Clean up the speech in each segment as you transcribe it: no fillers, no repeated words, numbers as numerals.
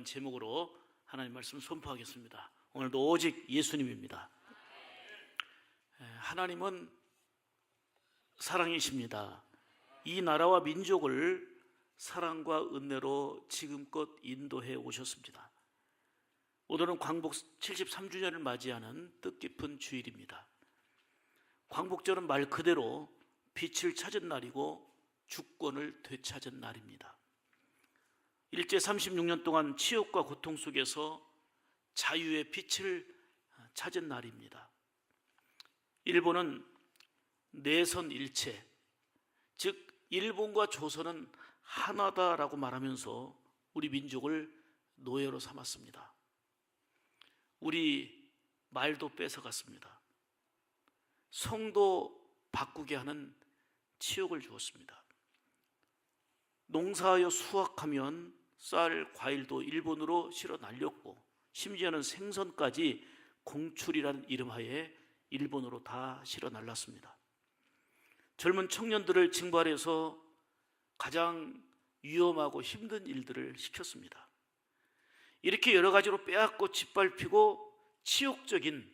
제목으로 하나님 말씀 선포하겠습니다. 오늘도 오직 예수님입니다. 하나님은 사랑이십니다. 이 나라와 민족을 사랑과 은혜로 지금껏 인도해 오셨습니다. 오늘은 광복 73주년을 맞이하는 뜻깊은 주일입니다. 광복절은 말 그대로 빛을 찾은 날이고 주권을 되찾은 날입니다. 일제 36년 동안 치욕과 고통 속에서 자유의 빛을 찾은 날입니다. 일본은 내선 일체, 즉 일본과 조선은 하나다라고 말하면서 우리 민족을 노예로 삼았습니다. 우리 말도 뺏어갔습니다. 성도 바꾸게 하는 치욕을 주었습니다. 농사하여 수확하면 쌀, 과일도 일본으로 실어 날렸고 심지어는 생선까지 공출이라는 이름하에 일본으로 다 실어 날랐습니다. 젊은 청년들을 징발해서 가장 위험하고 힘든 일들을 시켰습니다. 이렇게 여러 가지로 빼앗고 짓밟히고 치욕적인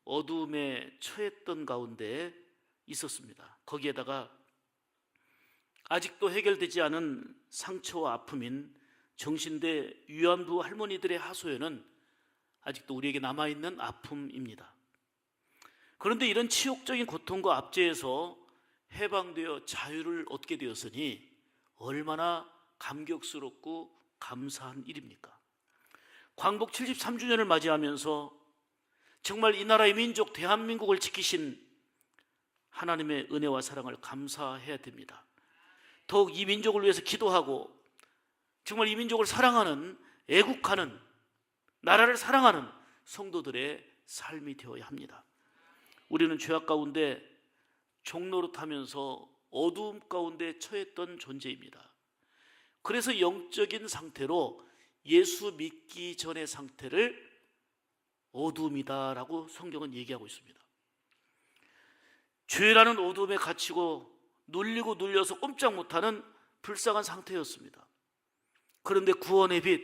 어두움에 처했던 가운데 있었습니다. 거기에다가 아직도 해결되지 않은 상처와 아픔인 정신대 위안부 할머니들의 하소연은 아직도 우리에게 남아있는 아픔입니다. 그런데 이런 치욕적인 고통과 압제에서 해방되어 자유를 얻게 되었으니 얼마나 감격스럽고 감사한 일입니까? 광복 73주년을 맞이하면서 정말 이 나라의 민족 대한민국을 지키신 하나님의 은혜와 사랑을 감사해야 됩니다. 더욱 이 민족을 위해서 기도하고 정말 이 민족을 사랑하는, 애국하는, 나라를 사랑하는 성도들의 삶이 되어야 합니다. 우리는 죄악 가운데 종노릇하면서 어두움 가운데 처했던 존재입니다. 그래서 영적인 상태로 예수 믿기 전의 상태를 어두움이다라고 성경은 얘기하고 있습니다. 죄라는 어두움에 갇히고 눌리고 눌려서 꼼짝 못하는 불쌍한 상태였습니다. 그런데 구원의 빛,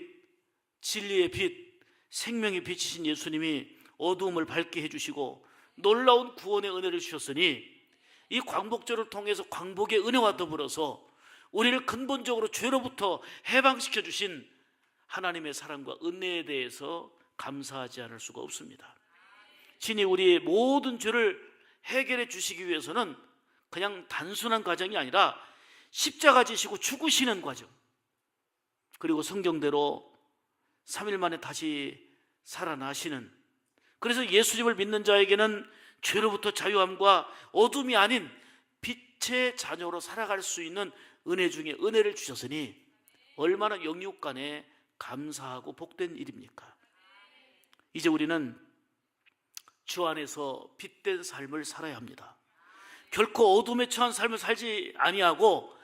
진리의 빛, 생명의 빛이신 예수님이 어두움을 밝게 해주시고 놀라운 구원의 은혜를 주셨으니 이 광복절을 통해서 광복의 은혜와 더불어서 우리를 근본적으로 죄로부터 해방시켜 주신 하나님의 사랑과 은혜에 대해서 감사하지 않을 수가 없습니다. 신이 우리의 모든 죄를 해결해 주시기 위해서는 그냥 단순한 과정이 아니라 십자가 지시고 죽으시는 과정, 그리고 성경대로 3일 만에 다시 살아나시는, 그래서 예수님을 믿는 자에게는 죄로부터 자유함과 어둠이 아닌 빛의 자녀로 살아갈 수 있는 은혜 중에 은혜를 주셨으니 얼마나 영육간에 감사하고 복된 일입니까? 이제 우리는 주 안에서 빛된 삶을 살아야 합니다. 결코 어둠에 처한 삶을 살지 아니하고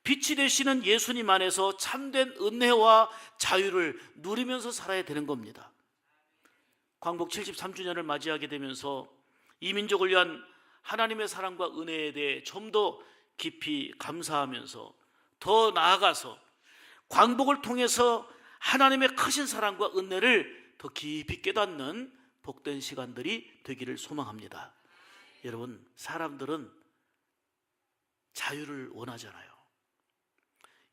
빛이 되시는 예수님 안에서 참된 은혜와 자유를 누리면서 살아야 되는 겁니다. 광복 73주년을 맞이하게 되면서 이 민족을 위한 하나님의 사랑과 은혜에 대해 좀 더 깊이 감사하면서 더 나아가서 광복을 통해서 하나님의 크신 사랑과 은혜를 더 깊이 깨닫는 복된 시간들이 되기를 소망합니다. 여러분, 사람들은 자유를 원하잖아요.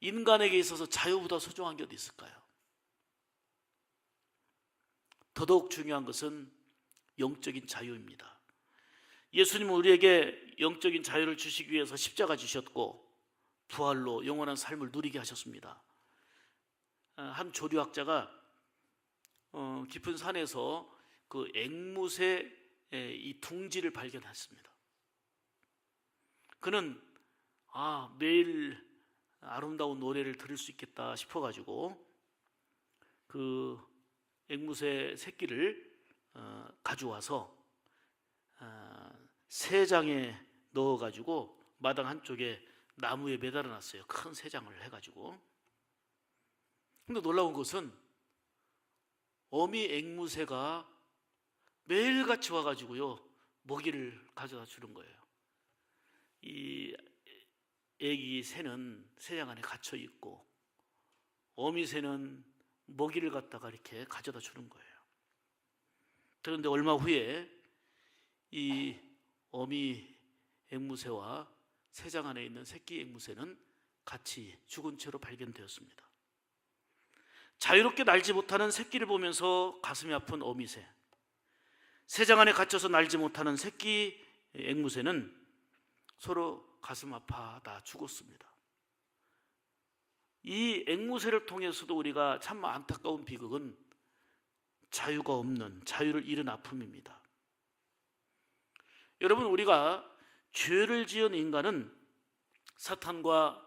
인간에게 있어서 자유보다 소중한 게 어디 있을까요? 더더욱 중요한 것은 영적인 자유입니다. 예수님은 우리에게 영적인 자유를 주시기 위해서 십자가 지셨고 부활로 영원한 삶을 누리게 하셨습니다. 한 조류학자가 깊은 산에서 그 앵무새 이 둥지를 발견했습니다. 그는 매일 아름다운 노래를 들을 수 있겠다 싶어가지고 그 앵무새 새끼를 가져와서 새장에 넣어가지고 마당 한쪽에 나무에 매달아 놨어요. 큰 새장을 해가지고. 근데 놀라운 것은 어미 앵무새가 매일같이 와가지고요 먹이를 가져다 주는 거예요. 이 애기 새는 새장 안에 갇혀 있고 어미 새는 먹이를 갖다가 이렇게 가져다 주는 거예요. 그런데 얼마 후에 이 어미 앵무새와 새장 안에 있는 새끼 앵무새는 같이 죽은 채로 발견되었습니다. 자유롭게 날지 못하는 새끼를 보면서 가슴이 아픈 어미새, 새장 안에 갇혀서 날지 못하는 새끼 앵무새는 서로 가슴 아파 다 죽었습니다. 이 앵무새를 통해서도 우리가 참 안타까운 비극은 자유가 없는, 자유를 잃은 아픔입니다. 여러분, 우리가 죄를 지은 인간은 사탄과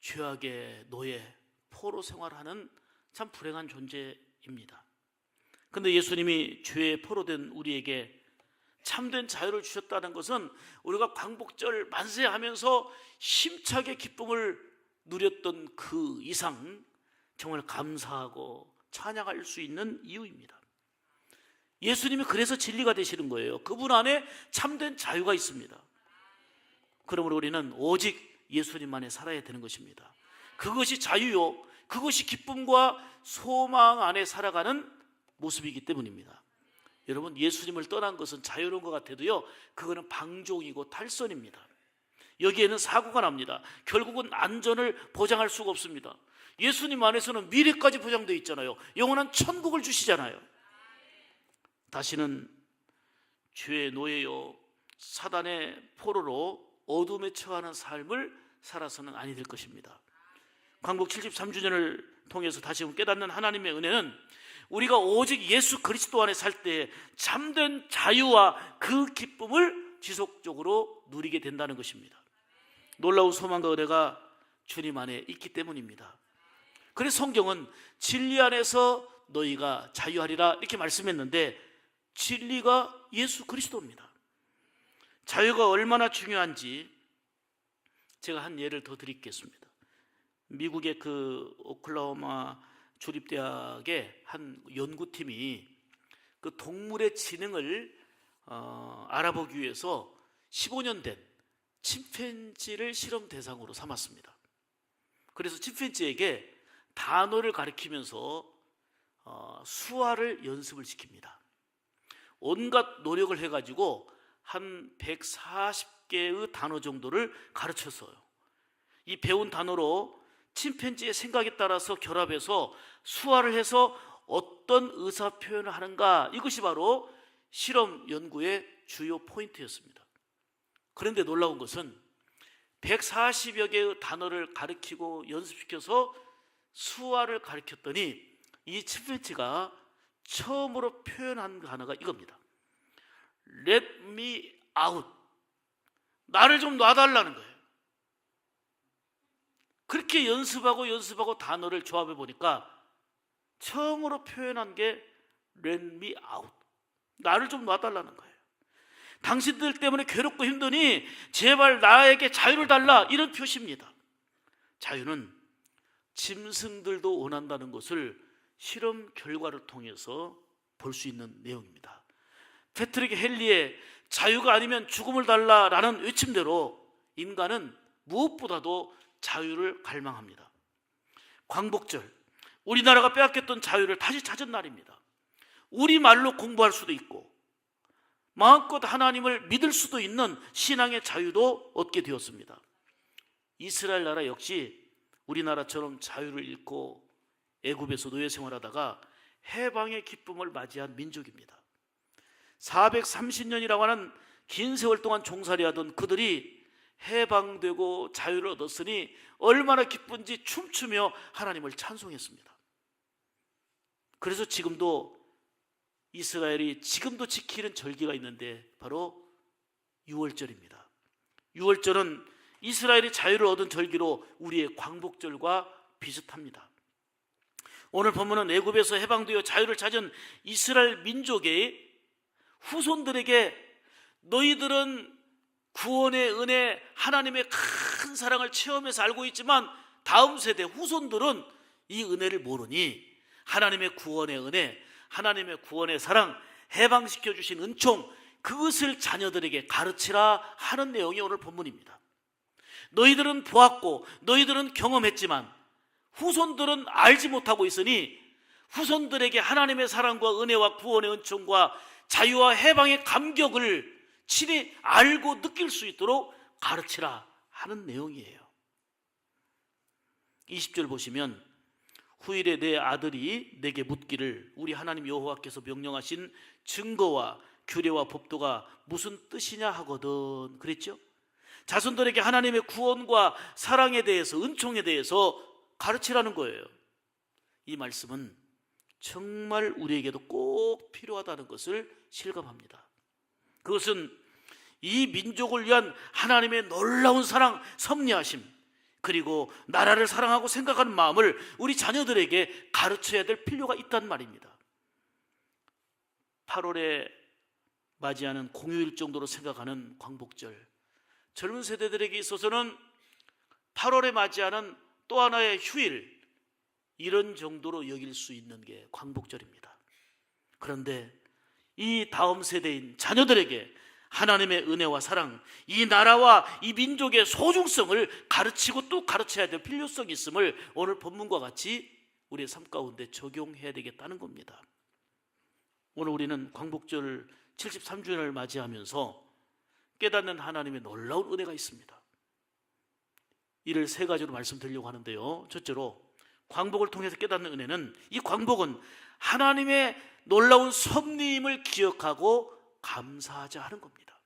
죄악의 노예, 포로 생활하는 참 불행한 존재입니다. 그런데 예수님이 죄의 포로된 우리에게 참된 자유를 주셨다는 것은 우리가 광복절 만세하면서 힘차게 기쁨을 누렸던 그 이상 정말 감사하고 찬양할 수 있는 이유입니다. 예수님이 그래서 진리가 되시는 거예요. 그분 안에 참된 자유가 있습니다. 그러므로 우리는 오직 예수님만에 살아야 되는 것입니다. 그것이 자유요, 그것이 기쁨과 소망 안에 살아가는 모습이기 때문입니다. 여러분, 예수님을 떠난 것은 자유로운 것 같아도요, 그거는 방종이고 탈선입니다. 여기에는 사고가 납니다. 결국은 안전을 보장할 수가 없습니다. 예수님 안에서는 미래까지 보장되어 있잖아요. 영원한 천국을 주시잖아요. 다시는 죄의 노예요, 사단의 포로로 어둠에 처하는 삶을 살아서는 아니 될 것입니다. 광복 73주년을 통해서 다시금 깨닫는 하나님의 은혜는 우리가 오직 예수 그리스도 안에 살 때 참된 자유와 그 기쁨을 지속적으로 누리게 된다는 것입니다. 놀라운 소망과 은혜가 주님 안에 있기 때문입니다. 그래서 성경은 진리 안에서 너희가 자유하리라 이렇게 말씀했는데, 진리가 예수 그리스도입니다. 자유가 얼마나 중요한지 제가 한 예를 더 드리겠습니다. 미국의 그 오클라호마 주립대학의 한 연구팀이 그 동물의 지능을 알아보기 위해서 15년 된 침팬지를 실험 대상으로 삼았습니다. 그래서 침팬지에게 단어를 가르치면서 수화를 연습을 시킵니다. 온갖 노력을 해가지고 한 140개의 단어 정도를 가르쳤어요. 이 배운 단어로 침팬지의 생각에 따라서 결합해서 수화를 해서 어떤 의사 표현을 하는가, 이것이 바로 실험 연구의 주요 포인트였습니다. 그런데 놀라운 것은 140여 개의 단어를 가르치고 연습시켜서 수화를 가르쳤더니 이 침팬지가 처음으로 표현한 단어가 이겁니다. Let me out. 나를 좀 놔달라는 거예요. 그렇게 연습하고 단어를 조합해 보니까 처음으로 표현한 게 Let me out. 나를 좀 놔달라는 거예요. 당신들 때문에 괴롭고 힘드니 제발 나에게 자유를 달라, 이런 표시입니다. 자유는 짐승들도 원한다는 것을 실험 결과를 통해서 볼 수 있는 내용입니다. 패트릭 헨리의 자유가 아니면 죽음을 달라라는 외침대로 인간은 무엇보다도 자유를 갈망합니다. 광복절, 우리나라가 빼앗겼던 자유를 다시 찾은 날입니다. 우리말로 공부할 수도 있고 마음껏 하나님을 믿을 수도 있는 신앙의 자유도 얻게 되었습니다. 이스라엘 나라 역시 우리나라처럼 자유를 잃고 애굽에서 노예 생활하다가 해방의 기쁨을 맞이한 민족입니다. 430년이라고 하는 긴 세월 동안 종살이하던 그들이 해방되고 자유를 얻었으니 얼마나 기쁜지 춤추며 하나님을 찬송했습니다. 그래서 지금도 이스라엘이 지금도 지키는 절기가 있는데 바로 유월절입니다. 유월절은 이스라엘이 자유를 얻은 절기로 우리의 광복절과 비슷합니다. 오늘 본문은 애굽에서 해방되어 자유를 찾은 이스라엘 민족의 후손들에게 너희들은 구원의 은혜, 하나님의 큰 사랑을 체험해서 알고 있지만 다음 세대 후손들은 이 은혜를 모르니 하나님의 구원의 은혜, 하나님의 구원의 사랑, 해방시켜 주신 은총, 그것을 자녀들에게 가르치라 하는 내용이 오늘 본문입니다. 너희들은 보았고 너희들은 경험했지만 후손들은 알지 못하고 있으니 후손들에게 하나님의 사랑과 은혜와 구원의 은총과 자유와 해방의 감격을 친히 알고 느낄 수 있도록 가르치라 하는 내용이에요. 20절 보시면 후일에 내 아들이 내게 묻기를 우리 하나님 여호와께서 명령하신 증거와 규례와 법도가 무슨 뜻이냐 하거든 그랬죠? 자손들에게 하나님의 구원과 사랑에 대해서, 은총에 대해서 가르치라는 거예요. 이 말씀은 정말 우리에게도 꼭 필요하다는 것을 실감합니다. 그것은 이 민족을 위한 하나님의 놀라운 사랑, 섭리하심, 그리고 나라를 사랑하고 생각하는 마음을 우리 자녀들에게 가르쳐야 될 필요가 있단 말입니다. 8월에 맞이하는 공휴일 정도로 생각하는 광복절, 젊은 세대들에게 있어서는 8월에 맞이하는 또 하나의 휴일, 이런 정도로 여길 수 있는 게 광복절입니다. 그런데 이 다음 세대인 자녀들에게 하나님의 은혜와 사랑, 이 나라와 이 민족의 소중성을 가르치고 또 가르쳐야 될 필요성이 있음을 오늘 본문과 같이 우리의 삶 가운데 적용해야 되겠다는 겁니다. 오늘 우리는 광복절 73주년을 맞이하면서 깨닫는 하나님의 놀라운 은혜가 있습니다. 이를 세 가지로 말씀드리려고 하는데요. 첫째로 광복을 통해서 깨닫는 은혜는, 이 광복은 하나님의 놀라운 섭리임을 기억하고 감사하자 하는 겁니다.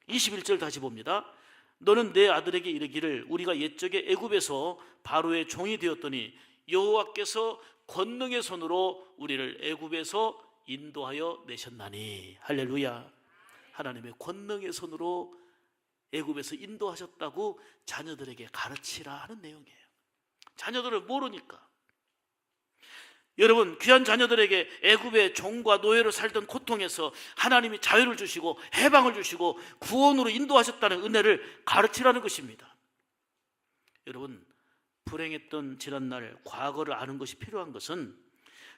21절 다시 봅니다. 너는 내 아들에게 이르기를 우리가 옛적에 애굽에서 바로의 종이 되었더니 여호와께서 권능의 손으로 우리를 애굽에서 인도하여 내셨나니. 할렐루야. 하나님의 권능의 손으로 애굽에서 인도하셨다고 자녀들에게 가르치라 하는 내용이에요. 자녀들은 모르니까. 여러분, 귀한 자녀들에게 애굽의 종과 노예로 살던 고통에서 하나님이 자유를 주시고 해방을 주시고 구원으로 인도하셨다는 은혜를 가르치라는 것입니다. 여러분, 불행했던 지난날 과거를 아는 것이 필요한 것은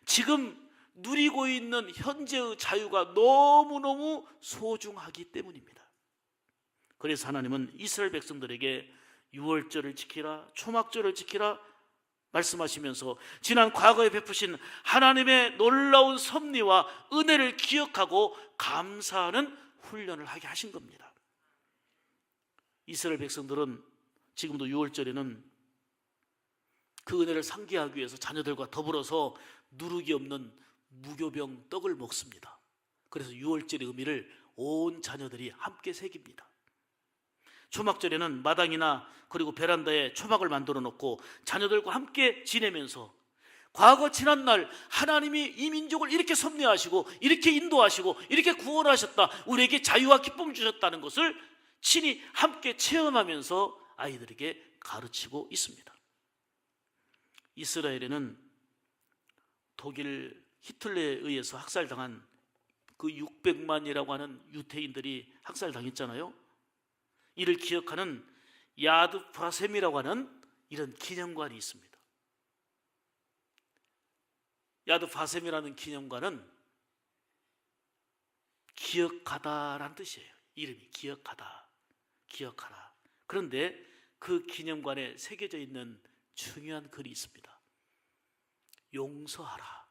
지금 누리고 있는 현재의 자유가 너무너무 소중하기 때문입니다. 그래서 하나님은 이스라엘 백성들에게 유월절을 지키라, 초막절을 지키라 말씀하시면서 지난 과거에 베푸신 하나님의 놀라운 섭리와 은혜를 기억하고 감사하는 훈련을 하게 하신 겁니다. 이스라엘 백성들은 지금도 유월절에는 그 은혜를 상기하기 위해서 자녀들과 더불어서 누룩이 없는 무교병 떡을 먹습니다. 그래서 유월절의 의미를 온 자녀들이 함께 새깁니다. 초막절에는 마당이나 그리고 베란다에 초막을 만들어 놓고 자녀들과 함께 지내면서 과거 지난날 하나님이 이 민족을 이렇게 섭리하시고 이렇게 인도하시고 이렇게 구원하셨다, 우리에게 자유와 기쁨을 주셨다는 것을 친히 함께 체험하면서 아이들에게 가르치고 있습니다. 이스라엘에는 독일 히틀러에 의해서 학살당한 그 600만이라고 하는 유태인들이 학살당했잖아요. 이를 기억하는 야드 바셈이라고 하는 이런 기념관이 있습니다. 야드 바셈이라는 기념관은 기억하다라는 뜻이에요. 이름이 기억하다, 기억하라. 그런데 그 기념관에 새겨져 있는 중요한 글이 있습니다. 용서하라,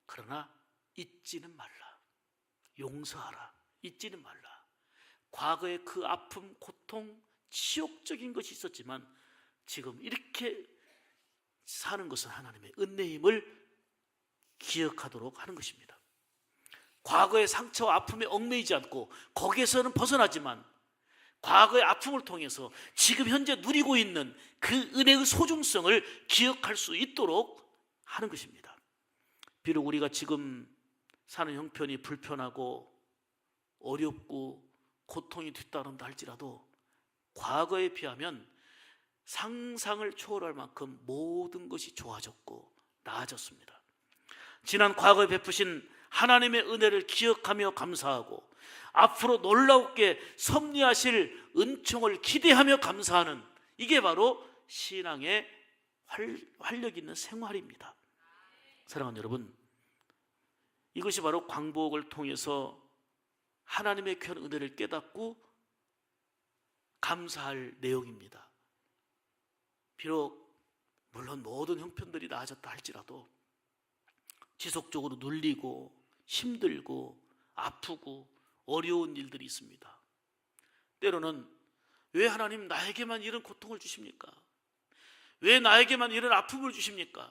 그러나 잊지는 말라. 용서하라, 잊지는 말라. 과거의 그 아픔, 고통, 치욕적인 것이 있었지만 지금 이렇게 사는 것은 하나님의 은혜임을 기억하도록 하는 것입니다. 과거의 상처와 아픔에 얽매이지 않고 거기에서는 벗어나지만 과거의 아픔을 통해서 지금 현재 누리고 있는 그 은혜의 소중성을 기억할 수 있도록 하는 것입니다. 비록 우리가 지금 사는 형편이 불편하고 어렵고 고통이 뒤따른다 할지라도 과거에 비하면 상상을 초월할 만큼 모든 것이 좋아졌고 나아졌습니다. 지난 과거에 베푸신 하나님의 은혜를 기억하며 감사하고 앞으로 놀랍게 섭리하실 은총을 기대하며 감사하는, 이게 바로 신앙의 활력 있는 생활입니다. 사랑하는 여러분, 이것이 바로 광복을 통해서 하나님의 귀한 은혜를 깨닫고 감사할 내용입니다. 비록 물론 모든 형편들이 나아졌다 할지라도 지속적으로 눌리고 힘들고 아프고 어려운 일들이 있습니다. 때로는 왜 하나님 나에게만 이런 고통을 주십니까? 왜 나에게만 이런 아픔을 주십니까?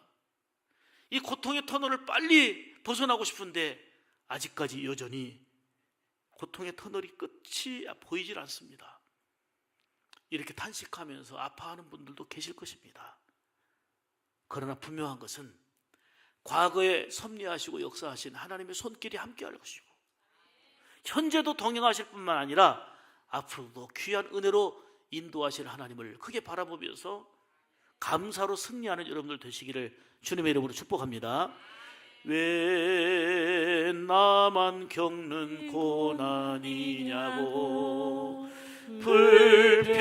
이 고통의 터널을 빨리 벗어나고 싶은데 아직까지 여전히 고통의 터널이 끝이 보이질 않습니다. 이렇게 탄식하면서 아파하는 분들도 계실 것입니다. 그러나 분명한 것은 과거에 섭리하시고 역사하신 하나님의 손길이 함께할 것이고 현재도 동행하실 뿐만 아니라 앞으로도 귀한 은혜로 인도하실 하나님을 크게 바라보면서 감사로 승리하는 여러분들 되시기를 주님의 이름으로 축복합니다. 왜 나만 겪는 고난이냐고 불평하지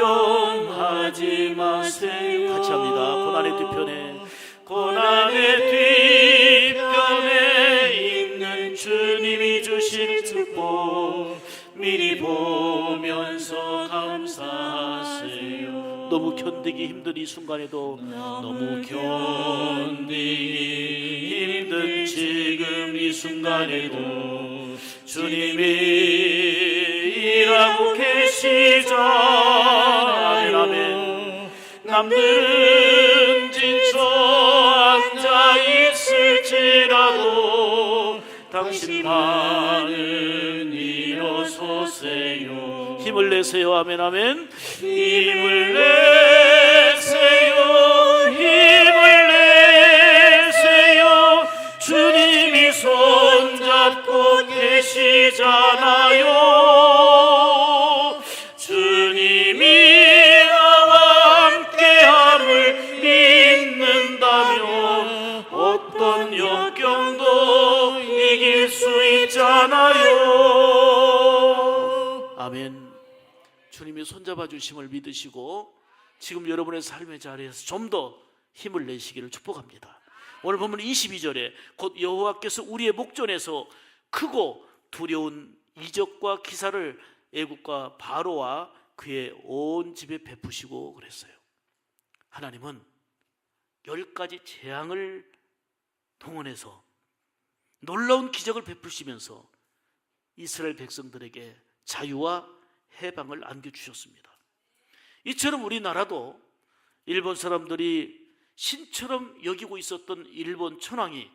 마세요. 같이 합니다. 고난의 뒤편에, 고난의 뒤편에 있는 주님이 주실 축복 미리 보면서 감사하세요. 너무 견디기 힘든 이 순간에도, 너무 견디기 힘든 지금 이 순간에도 주님이 일하고 계시잖아요. 아멘. 남들은 지쳐 앉아 있을지라도 당신만은 일어서세요. 힘을 내세요. 아멘. 아멘. 힘을 내세요. 힘을 내세요. 주님이 손잡고 계시잖아요. 주님이 나와 함께함을 믿는다면 어떤 역경도 이길 수 있잖아요. 아멘. 주님이 손잡아 주심을 믿으시고 지금 여러분의 삶의 자리에서 좀 더 힘을 내시기를 축복합니다. 오늘 보면 22절에 곧 여호와께서 우리의 목전에서 크고 두려운 이적과 기사를 애국과 바로와 그의 온 집에 베푸시고 그랬어요. 하나님은 10가지 재앙을 동원해서 놀라운 기적을 베푸시면서 이스라엘 백성들에게 자유와 해방을 안겨주셨습니다. 이처럼 우리나라도 일본 사람들이 신처럼 여기고 있었던 일본 천황이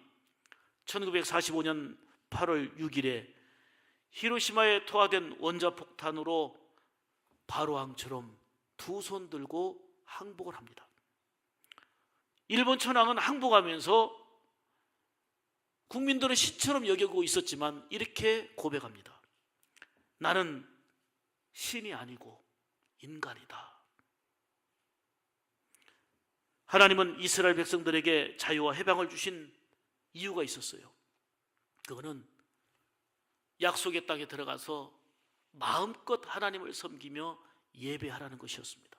1945년 8월 6일에 히로시마에 투하된 원자폭탄으로 바로왕처럼 두 손 들고 항복을 합니다. 일본 천황은 항복하면서 국민들은 신처럼 여기고 있었지만 이렇게 고백합니다. 나는 신이 아니고 인간이다. 하나님은 이스라엘 백성들에게 자유와 해방을 주신 이유가 있었어요. 그거는 약속의 땅에 들어가서 마음껏 하나님을 섬기며 예배하라는 것이었습니다.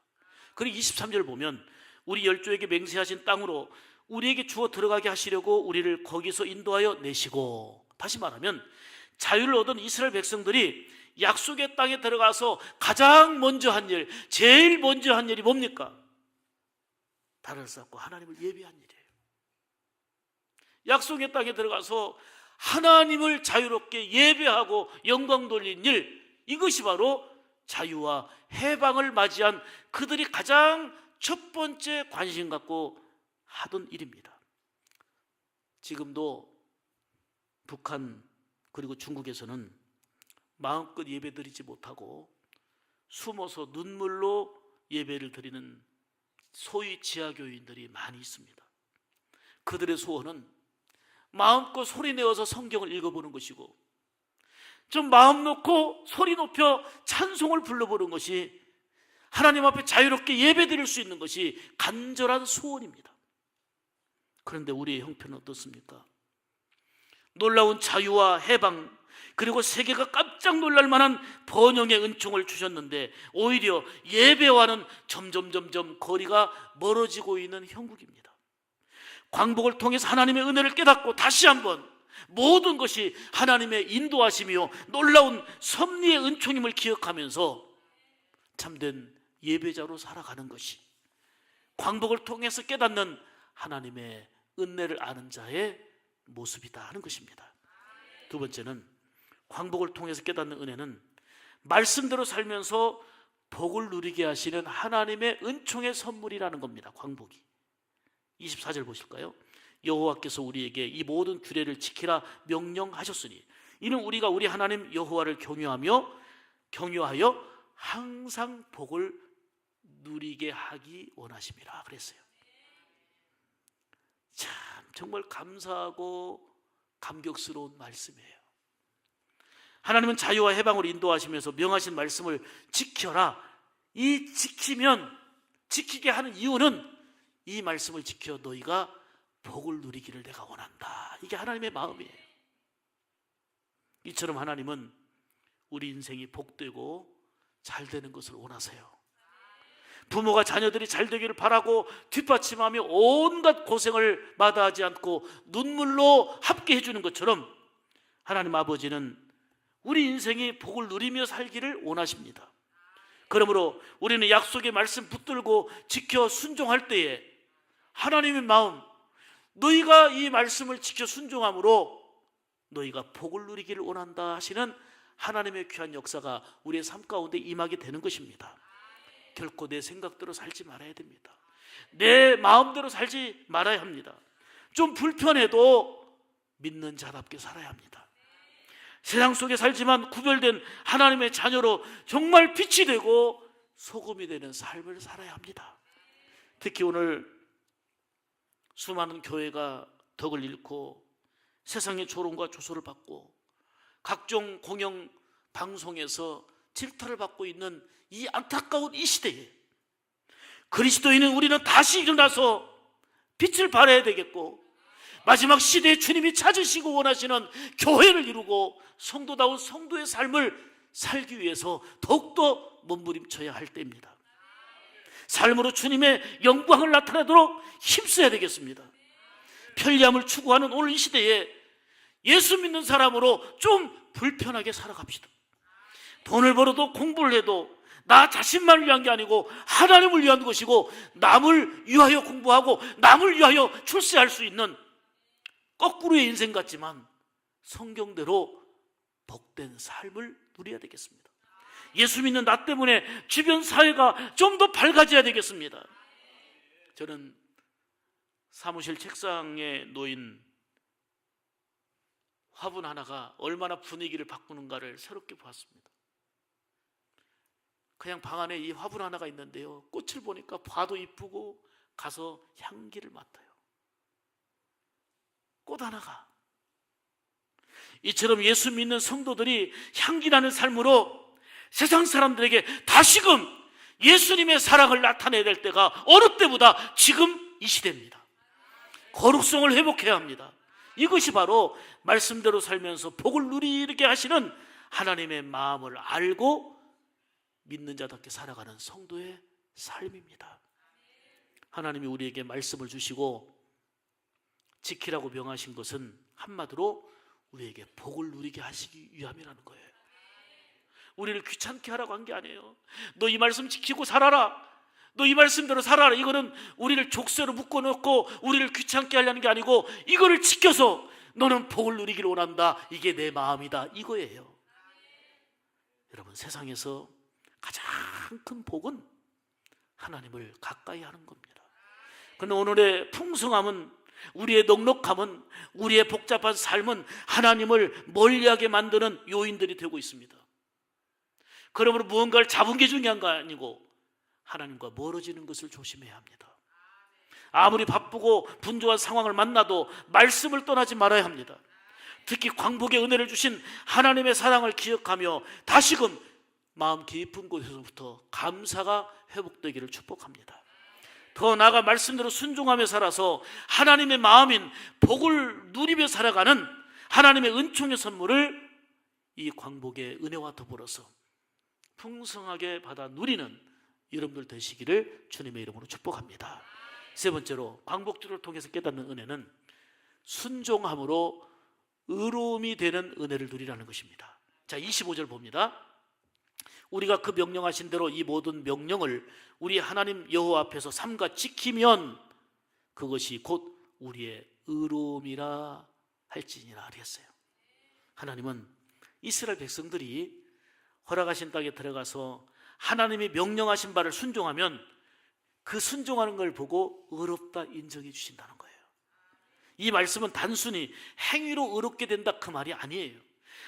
그리고 23절 보면 우리 열조에게 맹세하신 땅으로 우리에게 주어 들어가게 하시려고 우리를 거기서 인도하여 내시고, 다시 말하면 자유를 얻은 이스라엘 백성들이 약속의 땅에 들어가서 가장 먼저 한 일, 제일 먼저 한 일이 뭡니까? 달을 쌓고 하나님을 예배한 일이에요. 약속의 땅에 들어가서 하나님을 자유롭게 예배하고 영광 돌린 일, 이것이 바로 자유와 해방을 맞이한 그들이 가장 첫 번째 관심 갖고 하던 일입니다. 지금도 북한 그리고 중국에서는 마음껏 예배드리지 못하고 숨어서 눈물로 예배를 드리는 소위 지하교인들이 많이 있습니다. 그들의 소원은 마음껏 소리 내어서 성경을 읽어보는 것이고 좀 마음 놓고 소리 높여 찬송을 불러보는 것이 하나님 앞에 자유롭게 예배드릴 수 있는 것이 간절한 소원입니다. 그런데 우리의 형편은 어떻습니까? 놀라운 자유와 해방 그리고 세계가 깜짝 놀랄 만한 번영의 은총을 주셨는데 오히려 예배와는 점점 거리가 멀어지고 있는 형국입니다. 광복을 통해서 하나님의 은혜를 깨닫고 다시 한번 모든 것이 하나님의 인도하심이요 놀라운 섭리의 은총임을 기억하면서 참된 예배자로 살아가는 것이 광복을 통해서 깨닫는 하나님의 은혜를 아는 자의 모습이다 하는 것입니다. 두 번째는 광복을 통해서 깨닫는 은혜는 말씀대로 살면서 복을 누리게 하시는 하나님의 은총의 선물이라는 겁니다. 광복이. 24절 보실까요? 여호와께서 우리에게 이 모든 규례를 지키라 명령하셨으니 이는 우리가 우리 하나님 여호와를 경유하여 항상 복을 누리게 하기 원하심이라 그랬어요. 참 정말 감사하고 감격스러운 말씀이에요. 하나님은 자유와 해방으로 인도하시면서 명하신 말씀을 지켜라. 이 지키게 하는 이유는 이 말씀을 지켜 너희가 복을 누리기를 내가 원한다. 이게 하나님의 마음이에요. 이처럼 하나님은 우리 인생이 복되고 잘 되는 것을 원하세요. 부모가 자녀들이 잘 되기를 바라고 뒷받침하며 온갖 고생을 마다하지 않고 눈물로 함께 해주는 것처럼 하나님 아버지는 우리 인생이 복을 누리며 살기를 원하십니다. 그러므로 우리는 약속의 말씀 붙들고 지켜 순종할 때에 하나님의 마음, 너희가 이 말씀을 지켜 순종함으로 너희가 복을 누리기를 원한다 하시는 하나님의 귀한 역사가 우리의 삶 가운데 임하게 되는 것입니다. 결코 내 생각대로 살지 말아야 됩니다. 내 마음대로 살지 말아야 합니다. 좀 불편해도 믿는 자답게 살아야 합니다. 세상 속에 살지만 구별된 하나님의 자녀로 정말 빛이 되고 소금이 되는 삶을 살아야 합니다. 특히 오늘 수많은 교회가 덕을 잃고 세상의 조롱과 조소를 받고 각종 공영 방송에서 질타를 받고 있는 이 안타까운 이 시대에 그리스도인은 우리는 다시 일어나서 빛을 발해야 되겠고 마지막 시대에 주님이 찾으시고 원하시는 교회를 이루고 성도다운 성도의 삶을 살기 위해서 더욱더 몸부림쳐야 할 때입니다. 삶으로 주님의 영광을 나타내도록 힘써야 되겠습니다. 편리함을 추구하는 오늘 이 시대에 예수 믿는 사람으로 좀 불편하게 살아갑시다. 돈을 벌어도 공부를 해도 나 자신만을 위한 게 아니고 하나님을 위한 것이고 남을 위하여 공부하고 남을 위하여 출세할 수 있는 거꾸로의 인생 같지만 성경대로 복된 삶을 누려야 되겠습니다. 예수 믿는 나 때문에 주변 사회가 좀 더 밝아져야 되겠습니다. 저는 사무실 책상에 놓인 화분 하나가 얼마나 분위기를 바꾸는가를 새롭게 보았습니다. 그냥 방 안에 이 화분 하나가 있는데요, 꽃을 보니까 봐도 이쁘고 가서 향기를 맡아요. 꽃 하나가. 이처럼 예수 믿는 성도들이 향기나는 삶으로 세상 사람들에게 다시금 예수님의 사랑을 나타내야 될 때가 어느 때보다 지금 이 시대입니다. 거룩성을 회복해야 합니다. 이것이 바로 말씀대로 살면서 복을 누리게 하시는 하나님의 마음을 알고 믿는 자답게 살아가는 성도의 삶입니다. 하나님이 우리에게 말씀을 주시고 지키라고 명하신 것은 한마디로 우리에게 복을 누리게 하시기 위함이라는 거예요. 우리를 귀찮게 하라고 한 게 아니에요. 너 이 말씀 지키고 살아라, 너 이 말씀대로 살아라. 이거는 우리를 족쇄로 묶어놓고 우리를 귀찮게 하려는 게 아니고 이거를 지켜서 너는 복을 누리기를 원한다, 이게 내 마음이다, 이거예요. 여러분, 세상에서 가장 큰 복은 하나님을 가까이 하는 겁니다. 그런데 오늘의 풍성함은, 우리의 넉넉함은, 우리의 복잡한 삶은 하나님을 멀리하게 만드는 요인들이 되고 있습니다. 그러므로 무언가를 잡은 게 중요한 거 아니고 하나님과 멀어지는 것을 조심해야 합니다. 아무리 바쁘고 분주한 상황을 만나도 말씀을 떠나지 말아야 합니다. 특히 광복의 은혜를 주신 하나님의 사랑을 기억하며 다시금 마음 깊은 곳에서부터 감사가 회복되기를 축복합니다. 더 나아가 말씀대로 순종하며 살아서 하나님의 마음인 복을 누리며 살아가는 하나님의 은총의 선물을 이 광복의 은혜와 더불어서 풍성하게 받아 누리는 여러분들 되시기를 주님의 이름으로 축복합니다. 세 번째로, 광복주를 통해서 깨닫는 은혜는 순종함으로 의로움이 되는 은혜를 누리라는 것입니다. 자, 25절 봅니다. 우리가 그 명령하신 대로 이 모든 명령을 우리 하나님 여호와 앞에서 삼가 지키면 그것이 곧 우리의 의로움이라 할지니라 그랬어요. 하나님은 이스라엘 백성들이 허락하신 땅에 들어가서 하나님이 명령하신 바를 순종하면 그 순종하는 걸 보고 의롭다 인정해 주신다는 거예요. 이 말씀은 단순히 행위로 의롭게 된다 그 말이 아니에요.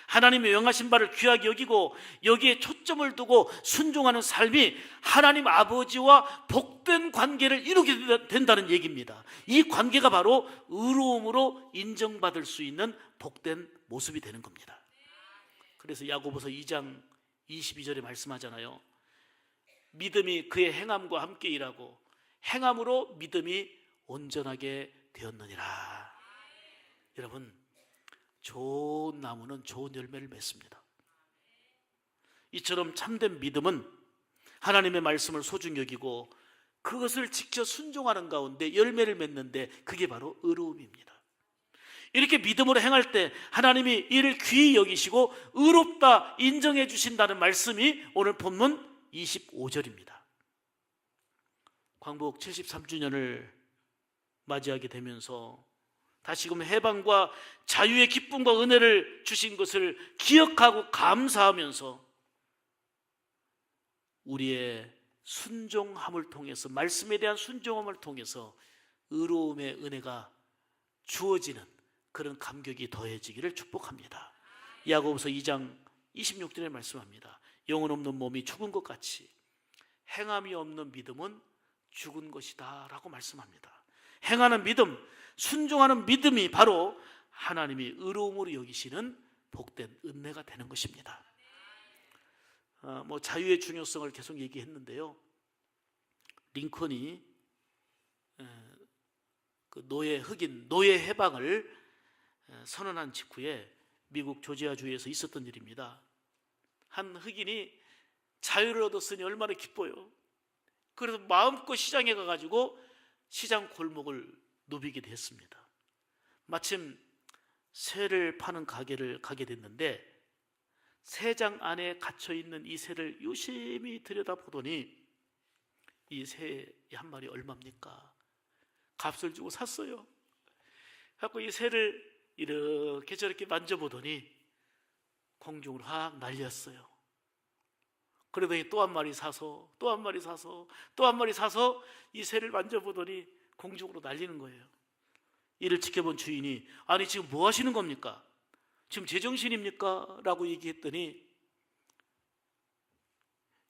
하나님의 명하신 바를 귀하게 여기고 여기에 초점을 두고 순종하는 삶이 하나님 아버지와 복된 관계를 이루게 된다는 얘기입니다. 이 관계가 바로 의로움으로 인정받을 수 있는 복된 모습이 되는 겁니다. 그래서 야고보서 2장 22절에 말씀하잖아요. 믿음이 그의 행함과 함께 일하고 행함으로 믿음이 온전하게 되었느니라. 여러분, 좋은 나무는 좋은 열매를 맺습니다. 이처럼 참된 믿음은 하나님의 말씀을 소중히 여기고 그것을 지켜 순종하는 가운데 열매를 맺는데 그게 바로 의로움입니다. 이렇게 믿음으로 행할 때 하나님이 이를 귀히 여기시고 의롭다 인정해 주신다는 말씀이 오늘 본문 25절입니다. 광복 73주년을 맞이하게 되면서 다시금 해방과 자유의 기쁨과 은혜를 주신 것을 기억하고 감사하면서 우리의 순종함을 통해서, 말씀에 대한 순종함을 통해서 의로움의 은혜가 주어지는 그런 감격이 더해지기를 축복합니다. 야고보서 2장 26절에 말씀합니다. 영혼 없는 몸이 죽은 것 같이 행함이 없는 믿음은 죽은 것이다 라고 말씀합니다. 행하는 믿음, 순종하는 믿음이 바로 하나님이 의로움으로 여기시는 복된 은혜가 되는 것입니다. 자유의 중요성을 계속 얘기했는데요. 링컨이 그 노예 해방을 선언한 직후에 미국 조지아주에서 있었던 일입니다. 한 흑인이 자유를 얻었으니 얼마나 기뻐요. 그래서 마음껏 시장에 가가지고 시장 골목을 누비게 됐습니다. 마침 새를 파는 가게를 가게 됐는데 새장 안에 갇혀있는 이 새를 유심히 들여다보더니 이 새 한 마리 얼마입니까? 값을 주고 샀어요. 그래서 이 새를 이렇게 저렇게 만져보더니 공중으로 확 날렸어요. 그러더니 또 한 마리 사서 또 한 마리 사서 또 한 마리 사서 이 새를 만져보더니 공중으로 날리는 거예요. 이를 지켜본 주인이 아니 지금 뭐 하시는 겁니까? 지금 제정신입니까? 라고 얘기했더니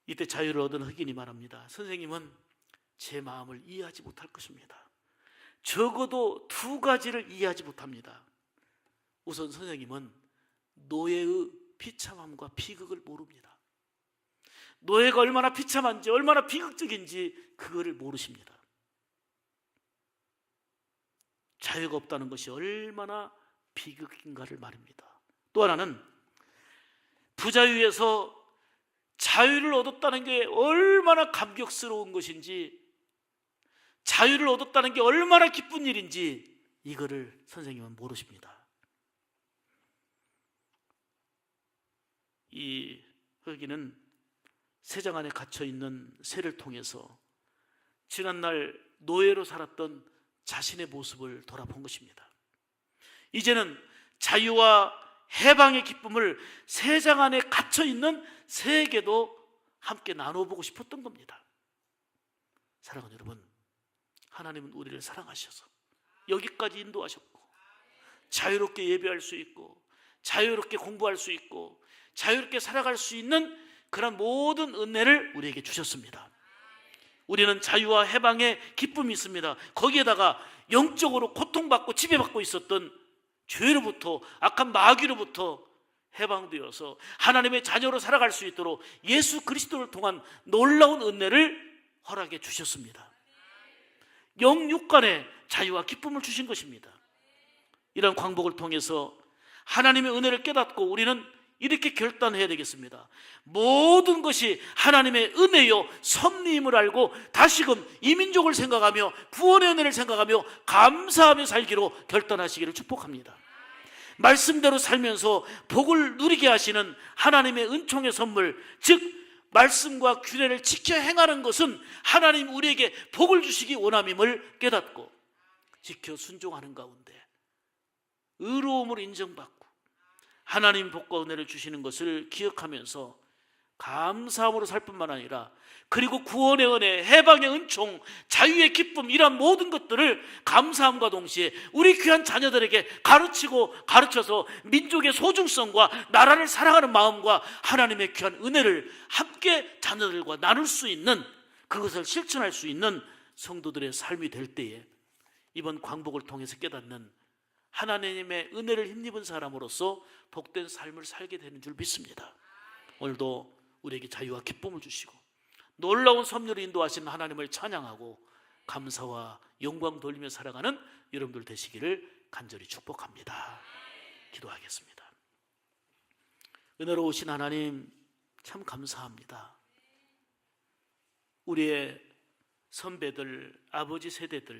이때 자유를 얻은 흑인이 말합니다. 선생님은 제 마음을 이해하지 못할 것입니다. 적어도 두 가지를 이해하지 못합니다. 우선 선생님은 노예의 비참함과 비극을 모릅니다. 노예가 얼마나 비참한지 얼마나 비극적인지 그거를 모르십니다. 자유가 없다는 것이 얼마나 비극인가를 말입니다. 또 하나는 부자유에서 자유를 얻었다는 게 얼마나 감격스러운 것인지, 자유를 얻었다는 게 얼마나 기쁜 일인지 이거를 선생님은 모르십니다. 이 흑인은 새장 안에 갇혀있는 새를 통해서 지난날 노예로 살았던 자신의 모습을 돌아본 것입니다. 이제는 자유와 해방의 기쁨을 새장 안에 갇혀있는 새에게도 함께 나눠보고 싶었던 겁니다. 사랑하는 여러분, 하나님은 우리를 사랑하셔서 여기까지 인도하셨고 자유롭게 예배할 수 있고 자유롭게 공부할 수 있고 자유롭게 살아갈 수 있는 그런 모든 은혜를 우리에게 주셨습니다. 우리는 자유와 해방의 기쁨이 있습니다. 거기에다가 영적으로 고통받고 지배받고 있었던 죄로부터, 악한 마귀로부터 해방되어서 하나님의 자녀로 살아갈 수 있도록 예수 그리스도를 통한 놀라운 은혜를 허락해 주셨습니다. 영육간의 자유와 기쁨을 주신 것입니다. 이런 광복을 통해서 하나님의 은혜를 깨닫고 우리는 이렇게 결단해야 되겠습니다. 모든 것이 하나님의 은혜요 섭리임을 알고 다시금 이 민족을 생각하며 구원의 은혜를 생각하며 감사하며 살기로 결단하시기를 축복합니다. 말씀대로 살면서 복을 누리게 하시는 하나님의 은총의 선물, 즉 말씀과 규례를 지켜 행하는 것은 하나님 우리에게 복을 주시기 원함임을 깨닫고 지켜 순종하는 가운데 의로움으로 인정받고 하나님 복과 은혜를 주시는 것을 기억하면서 감사함으로 살 뿐만 아니라, 그리고 구원의 은혜, 해방의 은총, 자유의 기쁨, 이러한 모든 것들을 감사함과 동시에 우리 귀한 자녀들에게 가르치고 가르쳐서 민족의 소중성과 나라를 사랑하는 마음과 하나님의 귀한 은혜를 함께 자녀들과 나눌 수 있는, 그것을 실천할 수 있는 성도들의 삶이 될 때에 이번 광복을 통해서 깨닫는 하나님의 은혜를 힘입은 사람으로서 복된 삶을 살게 되는 줄 믿습니다. 오늘도 우리에게 자유와 기쁨을 주시고 놀라운 섭리로 인도하시는 하나님을 찬양하고 감사와 영광 돌리며 살아가는 여러분들 되시기를 간절히 축복합니다. 기도하겠습니다. 은혜로우신 하나님, 참 감사합니다. 우리의 선배들, 아버지 세대들,